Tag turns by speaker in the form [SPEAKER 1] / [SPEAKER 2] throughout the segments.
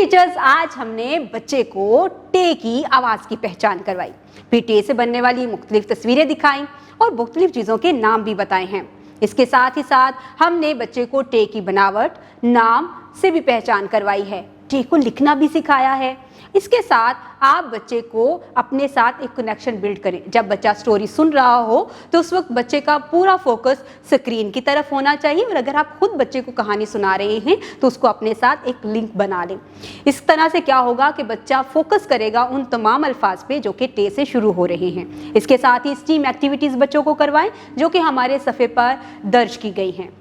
[SPEAKER 1] Teachers, आज हमने बच्चे को टे की आवाज की पहचान करवाई, फिर टे से बनने वाली मुख्तलिफ तस्वीरें दिखाई और मुख्तलिफ चीज़ों के नाम भी बताए हैं। इसके साथ ही साथ हमने बच्चे को टे की बनावट, नाम से भी पहचान करवाई है, टे को लिखना भी सिखाया है। इसके साथ आप बच्चे को अपने साथ एक कनेक्शन बिल्ड करें। जब बच्चा स्टोरी सुन रहा हो तो उस वक्त बच्चे का पूरा फोकस स्क्रीन की तरफ होना चाहिए, और अगर आप खुद बच्चे को कहानी सुना रहे हैं तो उसको अपने साथ एक लिंक बना लें। इस तरह से क्या होगा कि बच्चा फोकस करेगा उन तमाम अल्फाज पे जो कि टे से शुरू हो रहे हैं। इसके साथ ही स्टीम एक्टिविटीज़ बच्चों को करवाएं जो कि हमारे सफ़े पर दर्ज की गई हैं।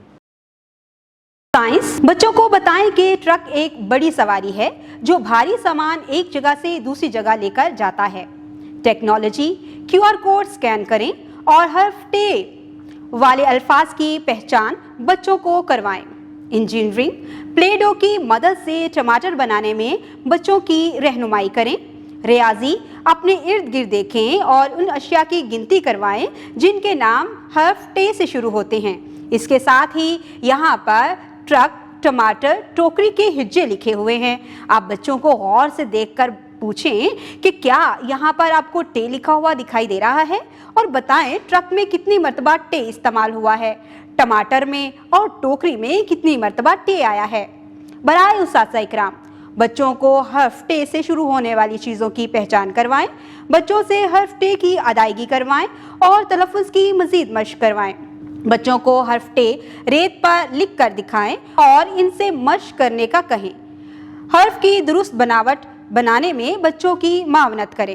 [SPEAKER 1] साइंस, बच्चों को बताएं कि ट्रक एक बड़ी सवारी है जो भारी सामान एक जगह से दूसरी जगह लेकर जाता है। टेक्नोलॉजी, क्यूआर कोड स्कैन करें और हर्फ टे वाले अल्फाज की पहचान बच्चों को करवाएं। इंजीनियरिंग, प्ले डो की मदद से टमाटर बनाने में बच्चों की रहनुमाई करें। रियाजी, अपने इर्द गिर्द देखें और उन अशिया की गिनती करवाएं जिनके नाम हर्फ टे से शुरू होते हैं। इसके साथ ही यहाँ पर ट्रक, टमाटर, टोकरी के हिज्जे लिखे हुए हैं। आप बच्चों को गौर से देखकर पूछें कि क्या यहाँ पर आपको टे लिखा हुआ दिखाई दे रहा है, और बताएं ट्रक में कितनी मरतबा टे इस्तेमाल हुआ है, टमाटर में और टोकरी में कितनी मरतबा टे आया है। बराए उस्ताज़ा इकराम, बच्चों को हर्फ टे से शुरू होने वाली चीज़ों की पहचान करवाएं, बच्चों से हर्फ टे की अदायगी करवाएं और तलफ़्फ़ुज़ की मज़ीद मश्क करवाएं। बच्चों को हर्फ टे रेत पर लिख कर दिखाएं और इनसे मश्क करने का कहें। हर्फ की दुरुस्त बनावट बनाने में बच्चों की मावनत करें।